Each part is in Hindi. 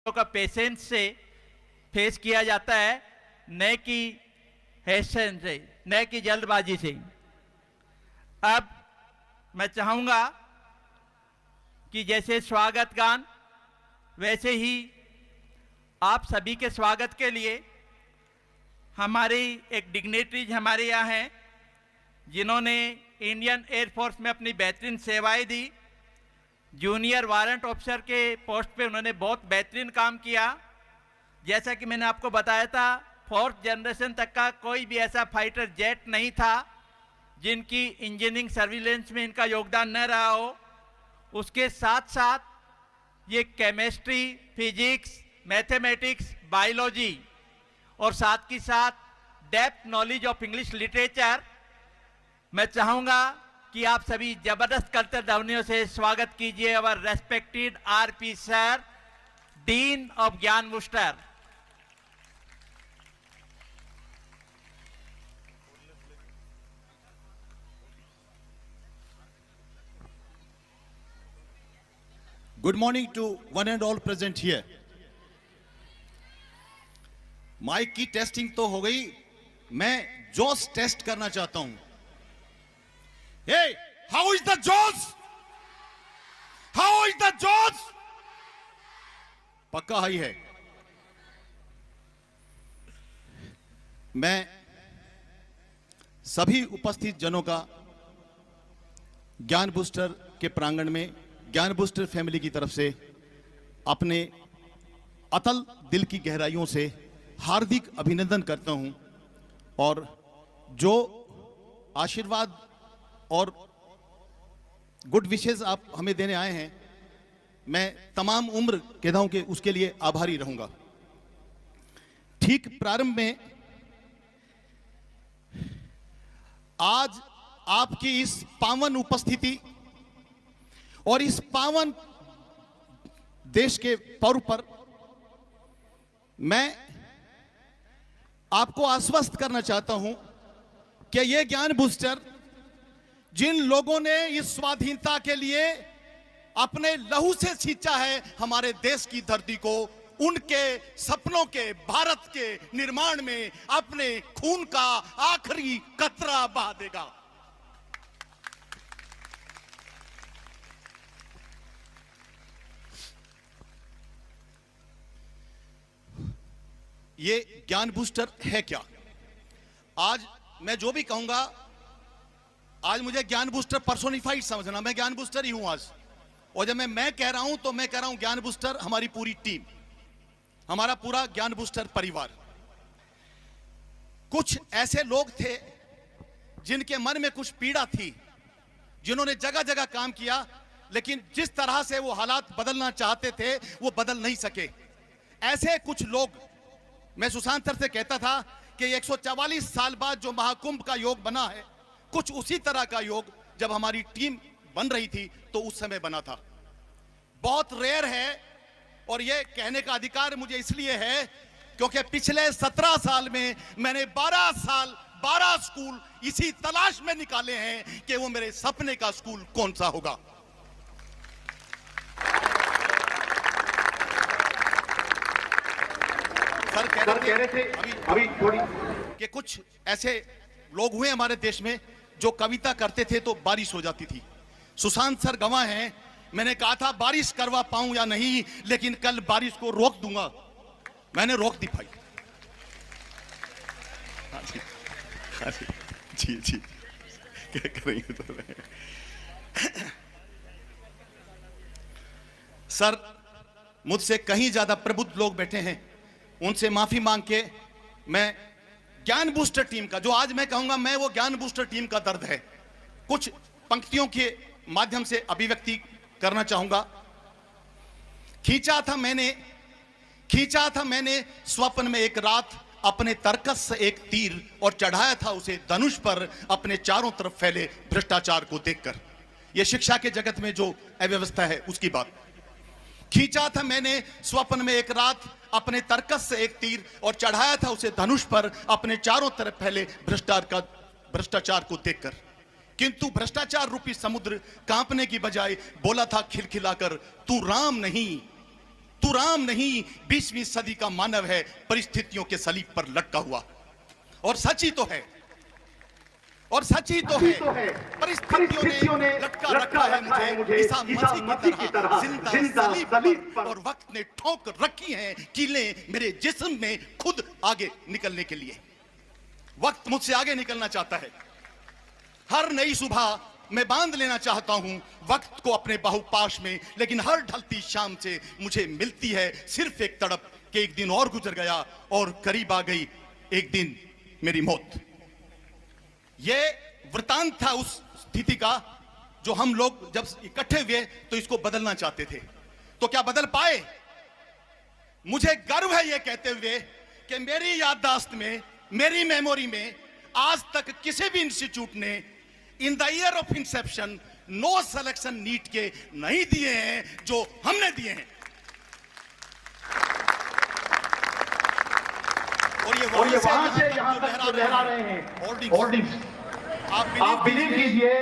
का पेशेंस से फेस किया जाता है, न कि हैशन से, न कि जल्दबाजी से। अब मैं चाहूंगा कि जैसे स्वागत गान, वैसे ही आप सभी के स्वागत के लिए हमारी एक डिग्नेटरीज हमारे यहाँ हैं जिन्होंने इंडियन एयरफोर्स में अपनी बेहतरीन सेवाएं दी। जूनियर वारंट ऑफिसर के पोस्ट पे उन्होंने बहुत बेहतरीन काम किया। जैसा कि मैंने आपको बताया था, फोर्थ जनरेशन तक का कोई भी ऐसा फाइटर जेट नहीं था जिनकी इंजीनियरिंग सर्विलेंस में इनका योगदान न रहा हो। उसके साथ साथ ये केमिस्ट्री, फिजिक्स, मैथमेटिक्स, बायोलॉजी और साथ ही साथ depth knowledge of English literature. मैं चाहूंगा कि आप सभी जबरदस्त करतल ध्वनियों से स्वागत कीजिए our respected RP sir, dean of Gyan booster. Good morning to one and all present here. Mike की टेस्टिंग तो हो गई, मैं जोश टेस्ट करना चाहता हूं। Hey, how is the जोश? How is the जोश? पक्का हाई है। मैं सभी उपस्थित जनों का ज्ञान बूस्टर के प्रांगण में ज्ञान बूस्टर फैमिली की तरफ से अपने अतल दिल की गहराइयों से हार्दिक अभिनंदन करता हूं। और जो आशीर्वाद और गुड विशेस आप हमें देने आए हैं, मैं तमाम उम्र कहता हूं कि उसके लिए आभारी रहूंगा। ठीक प्रारंभ में आज आपकी इस पावन उपस्थिति और इस पावन देश के पर्व पर मैं आपको आश्वस्त करना चाहता हूं कि यह ज्ञान बूस्टर जिन लोगों ने इस स्वाधीनता के लिए अपने लहू से सींचा है हमारे देश की धरती को, उनके सपनों के भारत के निर्माण में अपने खून का आखिरी कतरा बहा देगा। ये ज्ञान बूस्टर है क्या? आज मैं जो भी कहूंगा, आज मुझे ज्ञान बूस्टर पर्सोनिफाइड समझना। मैं ज्ञान बूस्टर ही हूं आज। और जब मैं कह रहा हूं तो मैं कह रहा हूं ज्ञान बूस्टर हमारी पूरी टीम, हमारा पूरा ज्ञान बूस्टर परिवार। कुछ ऐसे लोग थे जिनके मन में कुछ पीड़ा थी, जिन्होंने जगह जगह काम किया, लेकिन जिस तरह से वो हालात बदलना चाहते थे वो बदल नहीं सके। ऐसे कुछ लोग, मैं सुशांत सर से कहता था कि 144 साल बाद जो महाकुंभ का योग बना है, कुछ उसी तरह का योग जब हमारी टीम बन रही थी तो उस समय बना था। बहुत रेयर है और यह कहने का अधिकार मुझे इसलिए है क्योंकि पिछले 17 साल में मैंने 12 साल 12 स्कूल इसी तलाश में निकाले हैं कि वो मेरे सपने का स्कूल कौन सा होगा। सर कह रहे थे अभी थोड़ी कि कुछ ऐसे लोग हुए हमारे देश में जो कविता करते थे तो बारिश हो जाती थी। सुशांत सर गवाह हैं। मैंने कहा था बारिश करवा पाऊं या नहीं, लेकिन कल बारिश को रोक दूंगा। मैंने रोक दी भाई। जी जी क्या करेंगे तो सर, मुझसे कहीं ज्यादा प्रबुद्ध लोग बैठे हैं, उनसे माफी मांग के मैं ज्ञान बूस्टर टीम का, जो आज मैं कहूंगा मैं वो ज्ञान बूस्टर टीम का दर्द है, कुछ पंक्तियों के माध्यम से अभिव्यक्ति करना चाहूंगा। खींचा था मैंने स्वप्न में एक रात अपने तर्कस से एक तीर और चढ़ाया था उसे धनुष पर अपने चारों तरफ फैले भ्रष्टाचार को देखकर। यह शिक्षा के जगत में जो अव्यवस्था है उसकी बात। खींचा था मैंने स्वप्न में एक रात अपने तर्कस से एक तीर और चढ़ाया था उसे धनुष पर अपने चारों तरफ फैले भ्रष्टाचार को देखकर। किंतु भ्रष्टाचार रूपी समुद्र कांपने की बजाय बोला था खिलखिलाकर, तू राम नहीं तू राम नहीं 20वीं सदी का मानव है, परिस्थितियों के सलीब पर लटका हुआ। और सच ही तो है, और सच ही तो है, परिस्थितियों ने लटका रखा है मुझे ईसा मसीह की तरह जिंदा सलीब पर, और वक्त ने ठोक रखी है कीलें मेरे जिस्म में खुद आगे निकलने के लिए। वक्त मुझसे आगे निकलना चाहता है। हर नई सुबह मैं बांध लेना चाहता हूं वक्त को अपने बाहुपाश में, लेकिन हर ढलती शाम से मुझे मिलती है सिर्फ एक तड़प कि एक दिन और गुजर गया और करीब आ गई एक दिन मेरी मौत। यह वृतांत था उस स्थिति का जो हम लोग जब इकट्ठे हुए तो इसको बदलना चाहते थे। तो क्या बदल पाए? मुझे गर्व है यह कहते हुए कि मेरी याददाश्त में, मेरी मेमोरी में आज तक किसी भी इंस्टीट्यूट ने in the year of inception no selection NEET के नहीं दिए हैं जो हमने दिए हैं। और ये वहां से यहां तक लहरा रहे हैं होर्डिंग्स। आप बिलीव कीजिए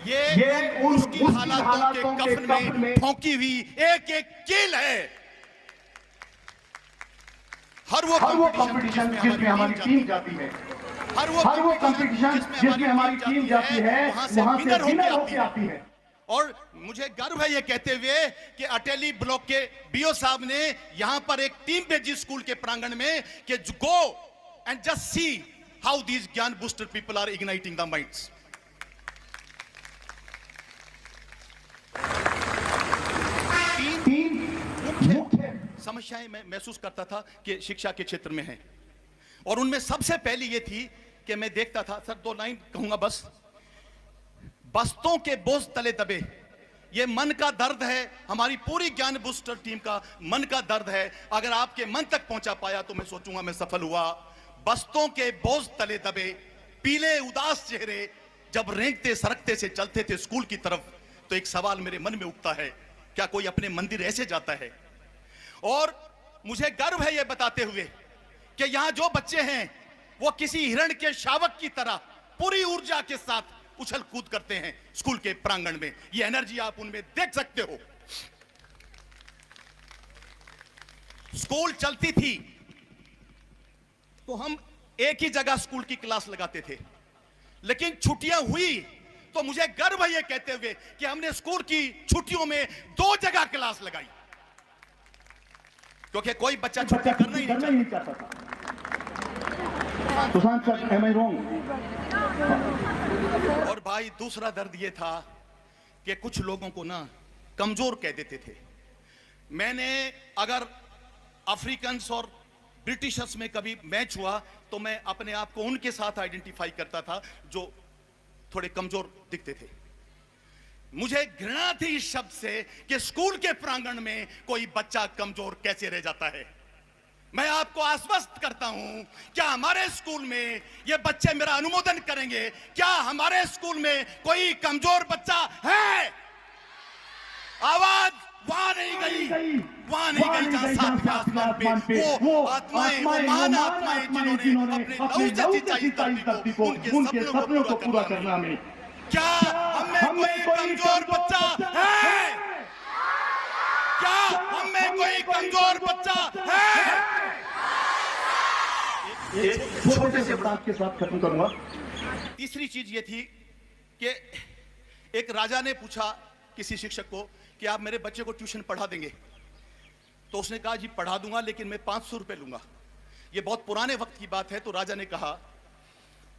ये उन हालातों के कफन में ठोंकी हुई एक एक कील है। हर वो कंपटीशन जिसमें हमारी टीम जाती है, हर वो कंपटीशन जिसमें हमारी टीम जाती है, वहां से विनर होके आती है। और मुझे गर्व है ये कहते हुए कि अटेली ब्लॉक के बीओ साहब ने यहां पर एक टीम भेजी स्कूल के प्रांगण में कि go and just see how these Gyan booster people are igniting the minds. तीन मुख्य समस्याएं मैं महसूस करता था कि शिक्षा के क्षेत्र में है, और उनमें सबसे पहली ये थी कि मैं देखता था, सर 2 लाइन कहूंगा बस, बस्तों के बोझ तले दबे। ये मन का दर्द है, हमारी पूरी ज्ञान बूस्टर टीम का मन का दर्द है। अगर आपके मन तक पहुंचा पाया तो मैं सोचूंगा मैं सफल हुआ। बस्तों के बोझ तले दबे, पीले उदास चेहरे जब रेंगते सरकते से चलते थे स्कूल की तरफ, तो एक सवाल मेरे मन में उठता है, क्या कोई अपने मंदिर ऐसे जाता है? और मुझे गर्व है यह बताते हुए कि यहां जो बच्चे हैं वो किसी हिरण के शावक की तरह पूरी ऊर्जा के साथ उछल कूद करते हैं स्कूल के प्रांगण में। ये एनर्जी आप उनमें देख सकते हो। स्कूल चलती थी तो हम एक ही जगह स्कूल की क्लास लगाते थे, लेकिन छुट्टियां हुई तो मुझे गर्व है ये कहते हुए कि हमने स्कूल की छुट्टियों में 2 जगह क्लास लगाई, क्योंकि कोई बच्चा छुट्टी करना ही नहीं चाहता था। Sushant sir, am I wrong? और भाई दूसरा दर्द ये था कि कुछ लोगों को ना कमजोर कह देते थे। मैंने अगर अफ्रीकन्स और ब्रिटिशर्स में कभी मैच हुआ तो मैं अपने आप को उनके साथ आइडेंटिफाई करता था जो थोड़े कमजोर दिखते थे। मुझे घृणा थी इस शब्द से कि स्कूल के प्रांगण में कोई बच्चा कमजोर कैसे रह जाता है। मैं आपको आश्वस्त करता हूं, क्या हमारे स्कूल में ये बच्चे मेरा अनुमोदन करेंगे? क्या हमारे स्कूल में कोई कमजोर बच्चा है? आवाज वहां नहीं गई, वहां नहीं गई जहां सातवें आसमान पे वो आत्माएं, वो महान आत्माएं जिन्होंने अपने लहू से सिंचाई धरती को, उनके सपनों को पूरा करना में। क्या हमें कोई कमजोर बच्चा है? क्या हमें कोई कमजोर बच्चा है? छोटे से बात के साथ खत्म करूंगा। तीसरी चीज ये थी कि एक राजा ने पूछा किसी शिक्षक को कि आप मेरे बच्चे को ट्यूशन पढ़ा देंगे? तो उसने कहा जी पढ़ा दूंगा, लेकिन मैं 500 रुपए लूंगा। ये बहुत पुराने वक्त की बात है। तो राजा ने कहा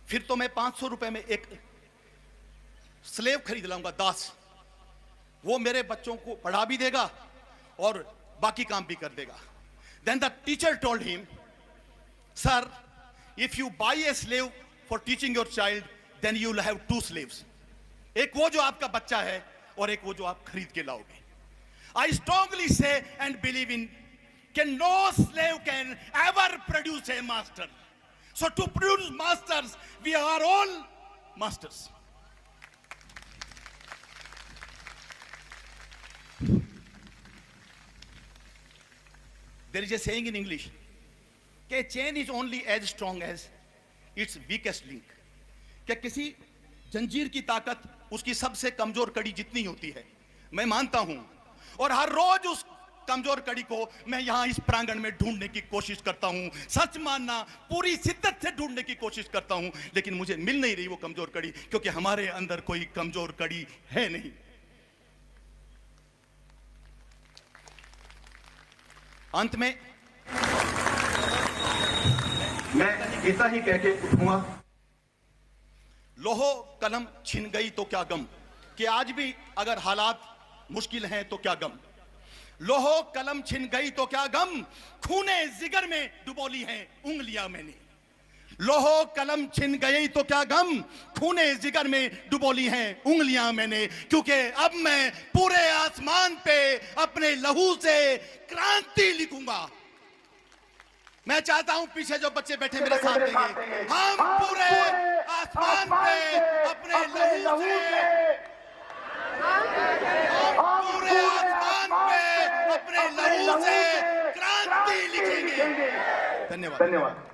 फिर तो मैं 500 रुपए में एक स्लेव खरीद लाऊंगा, दास। वो मेरे बच्चों को पढ़ा भी देगा और बाकी काम भी कर देगा। Then the teacher told him, sir, if you buy a slave for teaching your child, then you will have 2 slaves. एक वो जो आपका बच्चा है और एक वो जो आप खरीद के लाओगे। I strongly say and believe in that no slave can ever produce a master. So to produce masters, we are all masters. There is a saying in English, कि chain is only as strong as its weakest link. क्या किसी जंजीर की ताकत उसकी सबसे कमजोर कड़ी जितनी होती है। मैं मानता हूं और हर रोज उस कमजोर कड़ी को मैं यहां इस प्रांगण में ढूंढने की कोशिश करता हूं, सच मानना पूरी शिद्दत से ढूंढने की कोशिश करता हूं, लेकिन मुझे मिल नहीं रही वो कमजोर कड़ी, क्योंकि हमारे अंदर कोई कमजोर कड़ी है नहीं। अंत में मैं इतना ही कह के उठूंगा। लोहो कलम छिन गई तो क्या गम, कि आज भी अगर हालात मुश्किल हैं तो क्या गम। लोहो कलम छिन गई तो क्या गम, खूने जिगर में डुबोली हैं उंगलियां मैंने। लोहो कलम छिन गई तो क्या गम, खूने जिगर में डुबोली हैं उंगलियां मैंने, क्योंकि अब मैं पूरे आसमान पे अपने लहू से क्रांति लिखूंगा। मैं चाहता हूं पीछे जो बच्चे बैठे मेरे साथ देंगे, हम पूरे आसमान पे अपने लहू से, हम पूरे आसमान पे अपने लहू से क्रांति लिखेंगे। धन्यवाद।